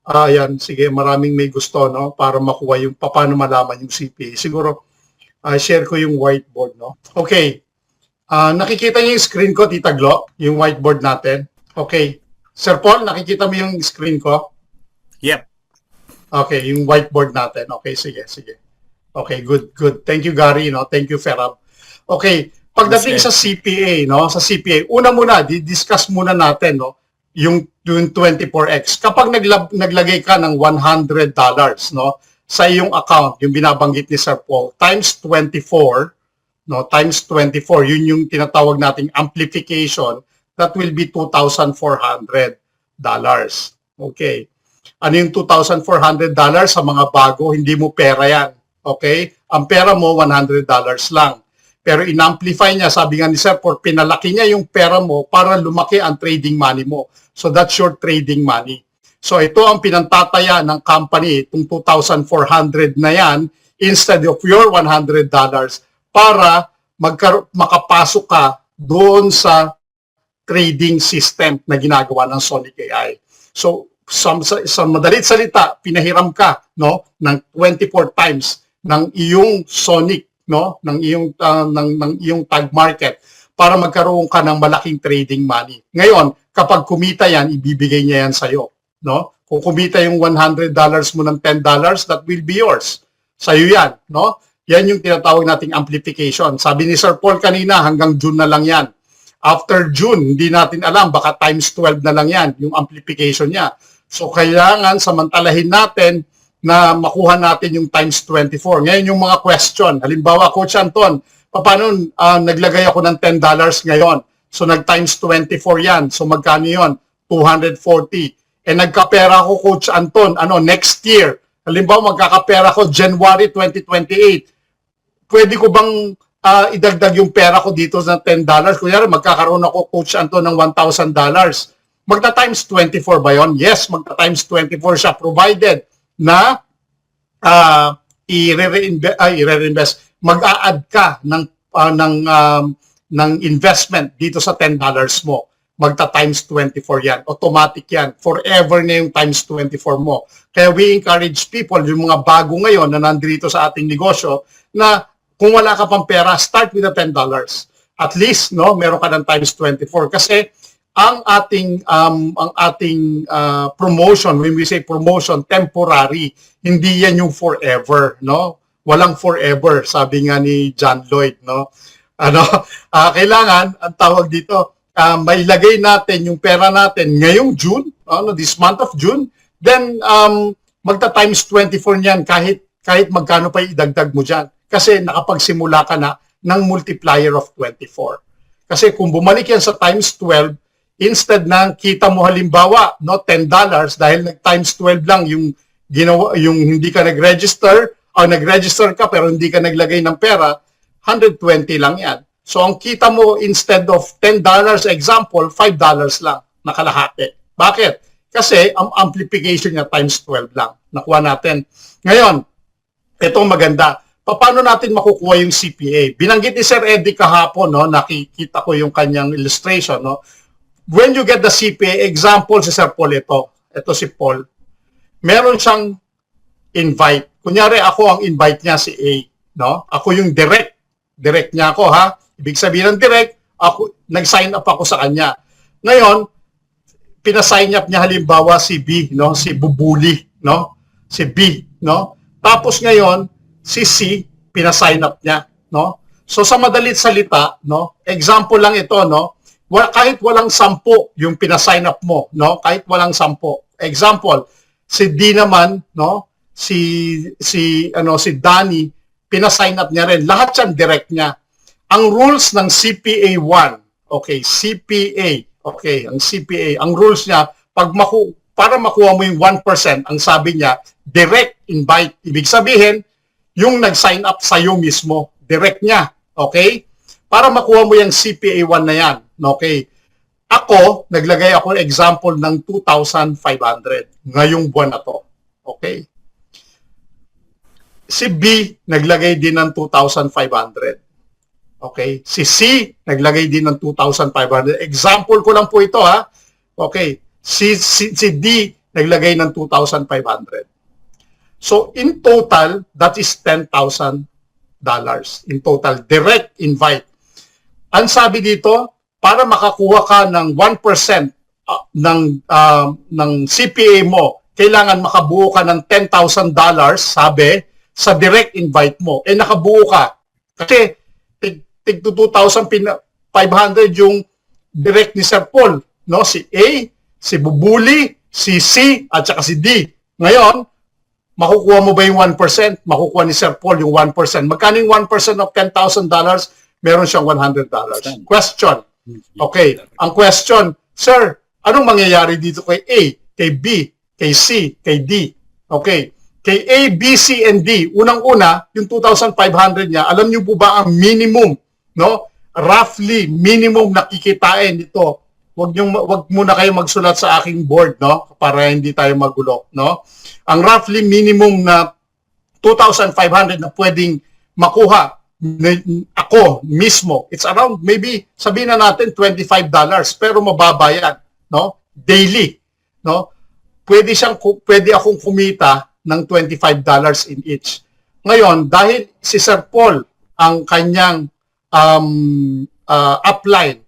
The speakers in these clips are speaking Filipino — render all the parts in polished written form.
Yan, sige, maraming may gusto, no, para makuha yung paano malaman yung CPA. Siguro, share ko yung whiteboard, no. Okay. Nakikita niyo yung screen ko, Tita Glo, yung whiteboard natin. Okay. Sir Paul, nakikita mo yung screen ko? Yep. Okay, yung whiteboard natin. Okay, sige, sige. Okay, good, good. Thank you, Gary, no. Thank you, Ferab. Okay, pagdating sa CPA, no, sa CPA, una muna, discuss muna natin, no, yung 24x. Kapag naglagay ka ng $100, no, sa iyong account, yung binabanggit ni Sir Paul, times 24, no, times 24, yun yung tinatawag nating amplification, that will be $2,400. Okay. Ano yung $2,400 sa mga bago? Hindi mo pera yan. Okay? Ang pera mo, $100 lang. Pero in-amplify niya, sabi nga ni Sir Paul, pinalaki niya yung pera mo para lumaki ang trading money mo. So that's your trading money. So ito ang pinantataya ng company, itong 2,400 na yan, instead of your $100, para makapasok ka doon sa trading system na ginagawa ng Sonic AI. So sa madalit salita, pinahiram ka, no, ng 24 times ng iyong Sonic, no, ng iyong tag market para magkaroon ka ng malaking trading money. Ngayon, kapag kumita yan, ibibigay niya yan sa iyo, no? Kung kumita yung $100 mo ng $10, that will be yours. Sa iyo yan, no? Yan yung tinatawag nating amplification. Sabi ni Sir Paul kanina, hanggang June na lang yan. After June, hindi natin alam, baka times 12 na lang yan, yung amplification niya. So, kailangan samantalahin natin na makuha natin yung times 24. Ngayon, yung mga question. Halimbawa, Coach Anton, paano naglagay ako ng $10 ngayon? So, nag-times 24 yan. So, magkano yun? 240. Nagkapera ko, Coach Anton, next year. Halimbawa, magkakapera ko January 2028. Pwede ko bang idagdag yung pera ko dito sa $10? Kunyari, magkakaroon ako, Coach Anton, ng $1,000. Magta-times 24 ba yun? Yes, magta-times 24 siya, provided na i-reinvest. Mag-a-add ka ng investment dito sa $10 mo. Magta-times 24 yan. Automatic yan. Forever na yung times 24 mo. Kaya we encourage people, yung mga bago ngayon na nandito sa ating negosyo, na kung wala ka pang pera, start with the $10. At least, no, meron ka ng times 24. Kasi ang ating promotion, when we say promotion, temporary, hindi yan yung forever, no? Walang forever, sabi nga ni John Lloyd, no? Kailangan, ang tawag dito, mailagay natin yung pera natin ngayong June, this month of June, then magta times 24 niyan kahit magkano pa idagdag mo diyan. Kasi nakapagsimula ka na ng multiplier of 24. Kasi kung bumalik yan sa times 12, instead ng kita mo halimbawa, no, $10 dahil nag-times 12 lang yung hindi ka nag-register o nag-register ka pero hindi ka naglagay ng pera, 120 lang yan. So ang kita mo instead of $10 example, $5 lang nakalahati. Bakit? Kasi ang amplification niya times 12 lang. Nakuha natin. Ngayon, ito maganda. Paano natin makukuha yung CPA? Binanggit ni Sir Eddie kahapon, no, nakikita ko yung kanyang illustration, no. When you get the CPA, example si Sir Paul ito si Paul, meron siyang invite. Kunyari ako ang invite niya si A, no? Ako yung direct niya ako, ha? Ibig sabihin ng direct, ako, nag-sign up ako sa kanya. Ngayon, pina-sign up niya halimbawa si B, no? Si Bubuli, no? Si B, no? Tapos ngayon, si C, pina-sign up niya, no? So sa madalit salita, no? Example lang ito, no? Kahit walang 10 yung pina-sign up mo, no? Kahit walang 10. Example, si D naman, no? Si Danny, pina-sign up niya rin. Lahat yan direct niya. Ang rules ng CPA 1, okay, CPA, okay, ang CPA, ang rules niya, para makuha mo yung 1%, ang sabi niya, direct invite. Ibig sabihin, yung nag-sign up sa'yo mismo, direct niya, okay? Para makuha mo yung CPA 1 na yan, okay? Ako, naglagay ako example ng 2,500 ngayong buwan na to, okay? Si B, naglagay din ng 2,500. Okay? Si C, naglagay din ng 2,500. Example ko lang po ito, ha? Okay. Si D, naglagay ng 2,500. So in total, that is $10,000 in total, direct invite. Ang sabi dito, para makakuha ka ng 1% ng CPA mo, kailangan makabuo ka ng $10,000, sabi, sa direct invite mo. Eh nakabuo ka. Kasi tig 2,500 yung direct ni Sir Paul, no? Si A, si Bubuli, si C, at saka si D. Ngayon, makukuha mo ba yung 1%? Makukuha ni Sir Paul yung 1%. Magkano yung 1% of $10,000? Meron siyang $100. Question. Okay. Ang question, Sir, anong mangyayari dito kay A, kay B, kay C, kay D? Okay. Kay A, B, C, and D, unang-una, yung 2,500 niya, alam niyo po ba ang minimum, no? Roughly, minimum na kikitain nito. Wag muna kayo magsulat sa aking board, no? Para hindi tayo magulo, no? Ang roughly minimum na 2,500 na pwedeng makuha ako mismo, it's around maybe sabihin na natin $25 pero mababa yan, no? Daily, no? Pwede akong kumita ng $25 in each. Ngayon, dahil si Sir Paul ang kanyang upline,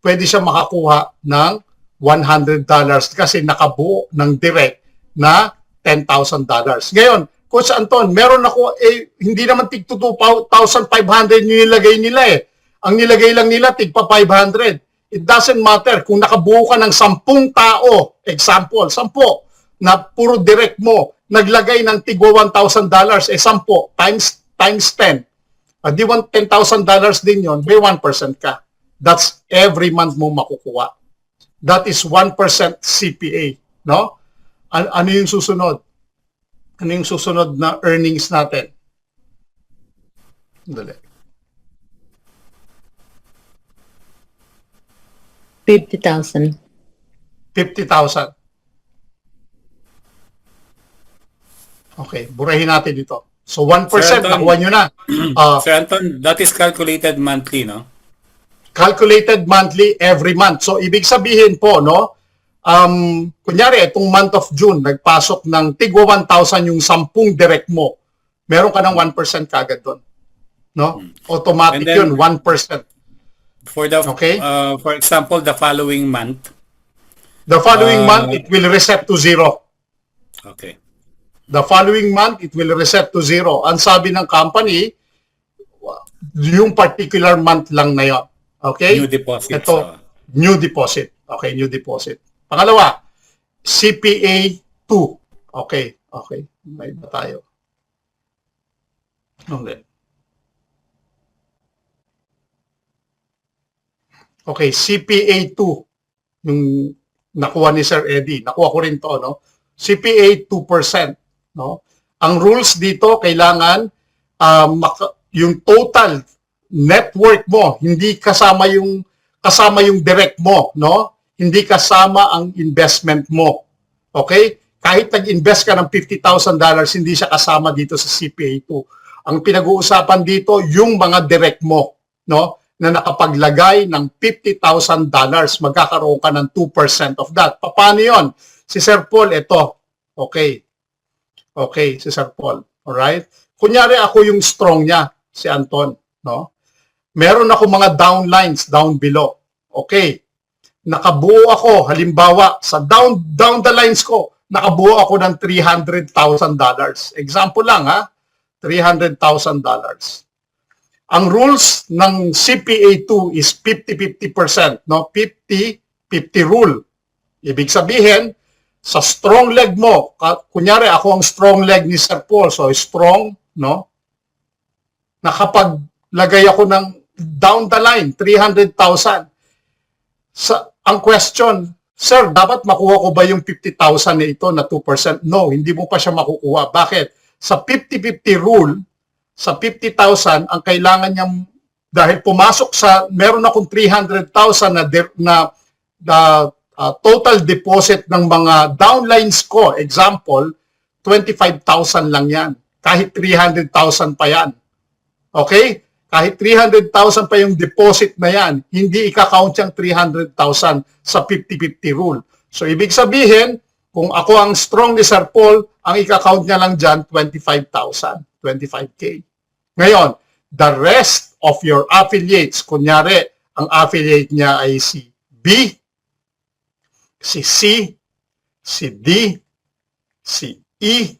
pwede siya makakuha ng $100 kasi nakabuo ng direct na $10,000. Ngayon, Coach Anton, meron ako, hindi naman tig 2,500 yung nilagay nila eh. Ang nilagay lang nila tig pa 500. It doesn't matter kung nakabuo ka ng 10 tao, example, 10, na puro direct mo, naglagay ng tigwa $1,000, eh 10 times 10. Di $10,000 din yon, may 1% ka. That's every month mo makukuha. That is 1% CPA, no? Ano yung susunod? Ano yung susunod na earnings natin? Dali. 50,000. 50,000. Okay, burahin natin dito. So 1%, nakuha nyo na. Sir Anton, that is calculated monthly, no? Calculated monthly every month. So ibig sabihin po, no? Kunyari, itong month of June, nagpasok ng tigwa 1,000 yung 10 direct mo. Meron ka ng 1% kagad doon. No? Automatic then, yun, 1%. For example, the following month. The following month, it will reset to zero. Okay. The following month, it will reset to zero. Ang sabi ng company, yung particular month lang na yun. Okay? New deposit. Ito, new deposit. Okay, new deposit. Pangalawa, CPA 2. Okay, okay. May ba tayo? Okay. Okay, CPA 2. Yung nakuha ni Sir Eddie. Nakuha ko rin to, no? CPA 2%. No? Ang rules dito, kailangan yung total network mo, hindi kasama yung direct mo, no? Hindi kasama ang investment mo. Okay? Kahit nag-invest ka ng $50,000, hindi siya kasama dito sa CPA 2. Ang pinag-uusapan dito, yung mga direct mo, no? Na nakapaglagay ng $50,000, magkakaroon ka ng 2% of that. Paano yon? Si Sir Paul, ito. Okay. Okay, si Sir Paul. Alright? Kunyari ako yung strong niya, si Anton. No? Meron ako mga downlines down below. Okay. Nakabuo ako, halimbawa, sa down the lines ko, nakabuo ako ng $300,000. Example lang, ha? $300,000. Ang rules ng CPA 2 is 50-50%. No? 50-50 rule. Ibig sabihin, sa strong leg mo, kunyari ako ang strong leg ni Sir Paul, so strong, no? Nakapaglagay ako ng down the line, 300,000. Ang question, Sir, dapat makuha ko ba yung 50,000 na ito na 2%? No, hindi mo pa siya makukuha. Bakit? Sa 50-50 rule, sa 50,000, ang kailangan niyang, dahil pumasok sa, meron akong 300,000 na total deposit ng mga downlines ko, example, 25,000 lang yan. Kahit 300,000 pa yan. Okay? Kahit 300,000 pa yung deposit na yan, hindi ika-count yung 300,000 sa 50-50 rule. So, ibig sabihin, Kung ako ang strong ni Sir Paul, ang ika-count niya lang dyan, 25,000, 25K. Ngayon, the rest of your affiliates, kunyari, ang affiliate niya ay si B, si C, si D, si E,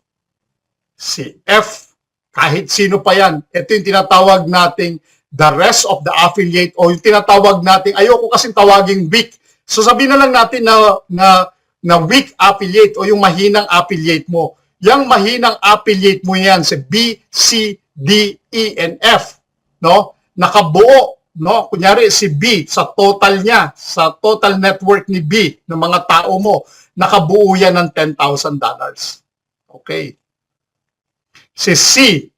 si F, kahit sino pa yan. Ito yung tinatawag nating the rest of the affiliate o yung tinatawag nating, ayoko kasing tawaging weak. So sabihin na lang natin na weak affiliate o yung mahinang affiliate mo. Yang mahinang affiliate mo yan, si B, C, D, E, and F. No? Nakabuo. No? Kunyari si B, sa total niya, sa total network ni B, ng mga tao mo, nakabuo yan ng $10,000. Okay. Si C,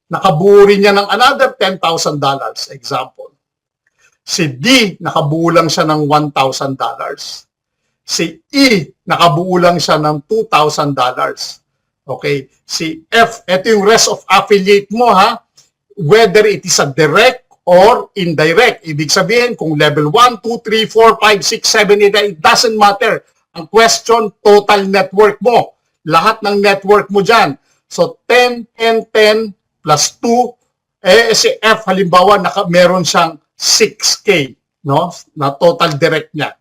nakabuo rin niya ng another $10,000. Example. Si D, nakabuo lang siya ng $1,000. Si E, nakabuo lang siya ng $2,000. Okay? Si F, ito yung rest of affiliate mo ha. Whether it is a direct or indirect. Ibig sabihin, kung level 1, 2, 3, 4, 5, 6, 7, 8, it doesn't matter. Ang question, total network mo. Lahat ng network mo dyan. So, 10, 10, 10 plus 2, si F, halimbawa, meron siyang 6K, no? Na total direct niya.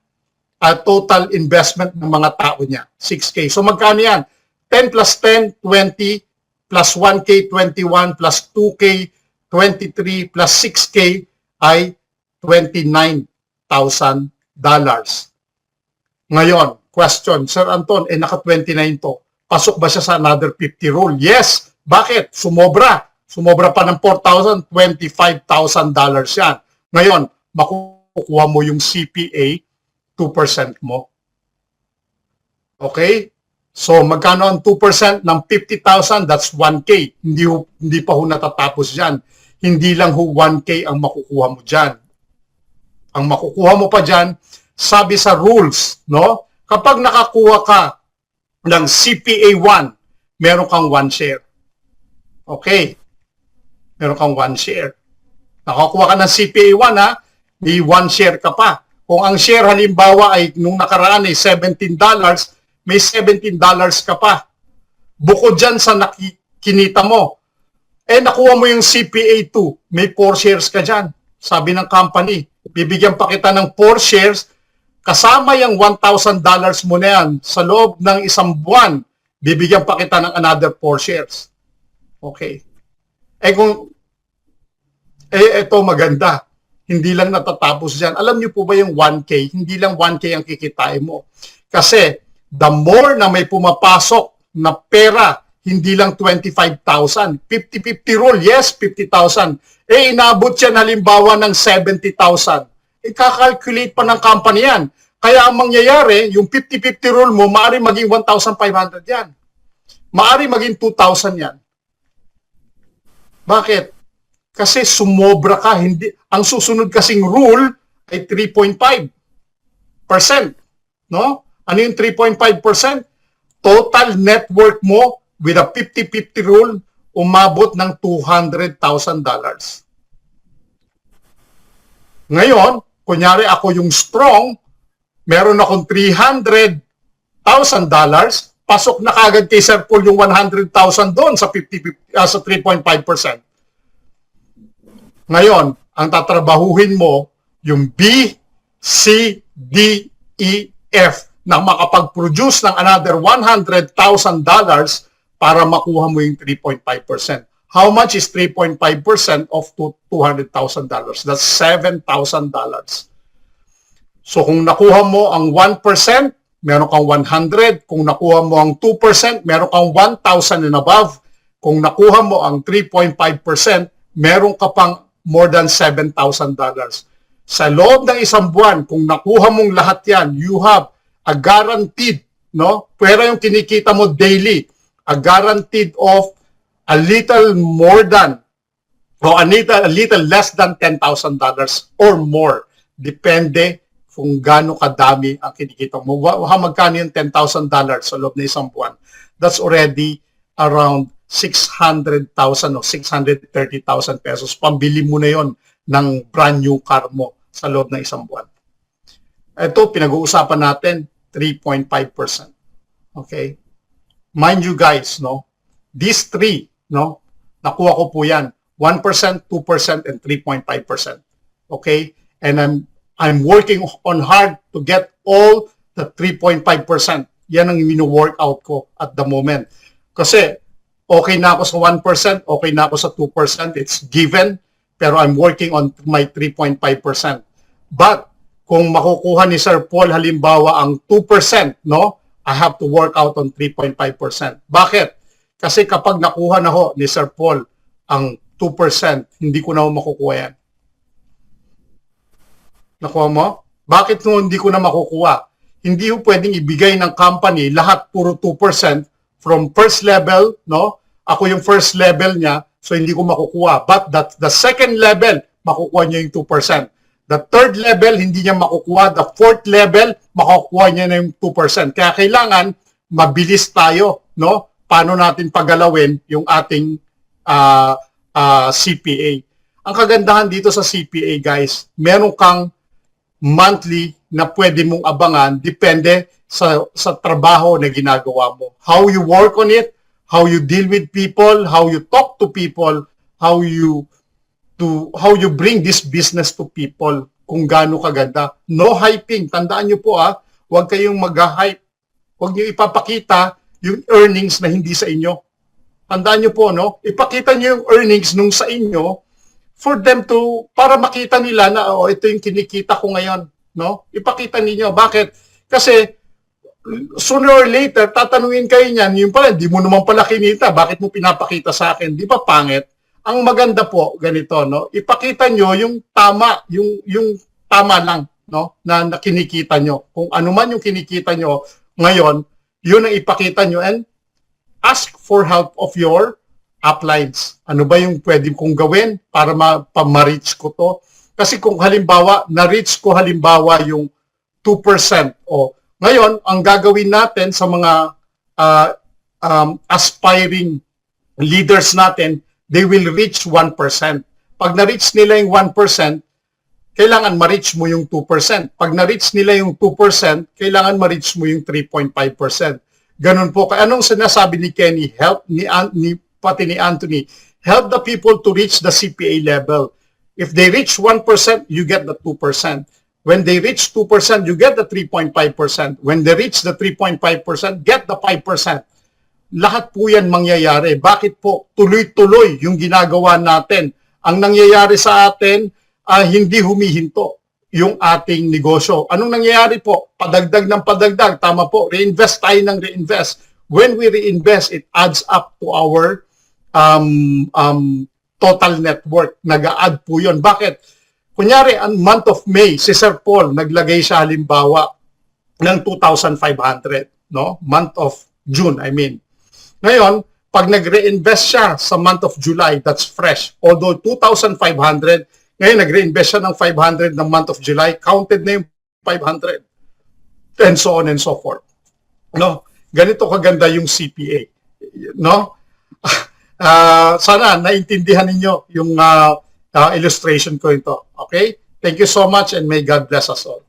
Total investment ng mga tao niya, 6K. So, magkano yan? 10 plus 10, 20, plus 1K, 21, plus 2K, 23, plus 6K ay $29,000. Ngayon, question, Sir Anton, naka-29 to. Pasok ba siya sa another 50 rule? Yes. Bakit? Sumobra. Sumobra pa ng $4,000, $25,000 yan. Ngayon, makukuha mo yung CPA, 2% mo. Okay? So, magkano ang 2% ng 50,000? That's 1K. Hindi pa ho natatapos dyan. Hindi lang ho 1K ang makukuha mo dyan. Ang makukuha mo pa dyan, sabi sa rules, no? Kapag nakakuha ka ng CPA 1, meron kang 1 share. Okay? Meron kang 1 share. Nakakuha ka ng CPA 1, ha? May 1 share ka pa. Kung ang share halimbawa ay nung nakaraan ay $17, may $17 ka pa. Bukod dyan sa kinita mo, nakuha mo yung CPA 2, may 4 shares ka dyan. Sabi ng company, bibigyan pa kita ng 4 shares, kasama yung $1,000 mo na yan, sa loob ng isang buwan, bibigyan pa kita ng another 4 shares. Okay. Ito maganda. Hindi lang natatapos dyan. Alam niyo po ba yung 1K? Hindi lang 1K ang kikitain mo. Kasi, the more na may pumapasok na pera, hindi lang 25,000. 50-50 rule, yes, 50,000. Inabot yan halimbawa ng 70,000. Kakalculate pa ng company yan. Kaya ang mangyayari, yung 50-50 rule mo, maaari maging 1,500 yan. Maaari maging 2,000 yan. Bakit? Kasi sumobra ka. Ang susunod kasing rule ay 3.5%. No? Ano yung 3.5%? Total network mo with a 50-50 rule, umabot ng $200,000. Ngayon, kunyari ako yung strong, meron akong $300,000, pasok na kagad kay Sir Paul yung 100,000 doon sa 3.5%. Ngayon, ang tatrabahuhin mo, yung B, C, D, E, F, na makapag-produce ng another $100,000 para makuha mo yung 3.5%. How much is 3.5% of $200,000? That's $7,000. So kung nakuha mo ang 1%, meron kang 100. Kung nakuha mo ang 2%, meron kang 1,000 and above. Kung nakuha mo ang 3.5%, meron ka pang more than $7,000. Sa loob ng isang buwan, kung nakuha mong lahat yan, you have a guaranteed, no? Pero yung kinikita mo daily, a guaranteed of a little more than, o a little less than $10,000 or more. Depende kung gaano kadami ang kinikita mo. Magkano yung $10,000 sa loob ng isang buwan? That's already around 600,000 o 630,000 pesos. Pambili mo na yon ng brand new car mo sa loob ng isang buwan. Ito, pinag-uusapan natin, 3.5%. Okay? mind you guys, no, these three, no, nakuha ko po yan, 1%, 2%, and 3.5%. Okay? And I'm working on hard to get all the 3.5%. Yan ang mino-workout ko at the moment. Kasi okay na ako sa 1%, okay na ako sa 2%, it's given, pero I'm working on my 3.5%. But kung makukuha ni Sir Paul halimbawa ang 2%, no, I have to work out on 3.5%. Bakit? Kasi kapag nakuha na ho ni Sir Paul ang 2%, hindi ko na ho makukuha yan. Nakuha mo? Bakit no hindi ko na makukuha? Hindi ho pwedeng ibigay ng company lahat puro 2% from first level, no? Ako yung first level niya, so hindi ko makukuha. But the second level, makukuha niya yung 2%. The third level, hindi niya makukuha. The fourth level, makukuha niya na yung 2%. Kaya kailangan mabilis tayo, no? Paano natin pagalawin yung ating CPA. Ang kagandahan dito sa CPA, guys, meron kang monthly na pwede mong abangan depende sa trabaho na ginagawa mo. How you work on it, how you deal with people, how you talk to people, how you bring this business to people, kung gaano kaganda. No hyping. Tandaan nyo po huwag kayong mag-hype. Huwag nyo ipapakita yung earnings na hindi sa inyo. Tandaan nyo po, no? Ipakita nyo yung earnings nung sa inyo for them to, para makita nila na, ito yung kinikita ko ngayon, no? Ipakita ninyo. Bakit? Kasi, sooner or later, tatanungin kayo niyan, yung pala, di mo naman pala kinita, bakit mo pinapakita sa akin? Di ba pangit? Ang maganda po, ganito, no? Ipakita nyo yung tama, yung tama lang, no? Na kinikita nyo. Kung ano man yung kinikita nyo ngayon, yun ang ipakita nyo and ask for help of your uplines. Ano ba yung pwede kong gawin para ma-reach ko to? Kasi kung halimbawa, na-reach ko halimbawa yung 2%, ngayon, ang gagawin natin sa mga aspiring leaders natin, they will reach 1%. Pag na-reach nila yung 1%, kailangan ma-reach mo yung 2%. Pag na-reach nila yung 2%, kailangan ma-reach mo yung 3.5%. Ganun po. Kaya anong sinasabi ni Kenny? Help pati ni Anthony. Help the people to reach the CPA level. If they reach 1%, you get the 2%. When they reach 2%, you get the 3.5%. When they reach the 3.5%, get the 5%. Lahat po yan mangyayari. Bakit po? Tuloy-tuloy yung ginagawa natin. Ang nangyayari sa atin, hindi humihinto yung ating negosyo. Anong nangyayari po? Padagdag ng padagdag. Tama po, reinvest tayo ng reinvest. When we reinvest, it adds up to our total net worth. Nag-a-add po yun. Bakit? Kunyari, ang month of May, si Sir Paul, naglagay siya halimbawa ng 2,500. No? Month of June, I mean. Ngayon, pag nag-reinvest siya sa month of July, that's fresh. Although 2,500, ngayon nag-reinvest siya ng 500 ng month of July, counted na yung 500. And so on and so forth. No? Ganito kaganda yung CPA. No? Sana naintindihan ninyo yung illustration ko ito. Okay? Thank you so much and may God bless us all.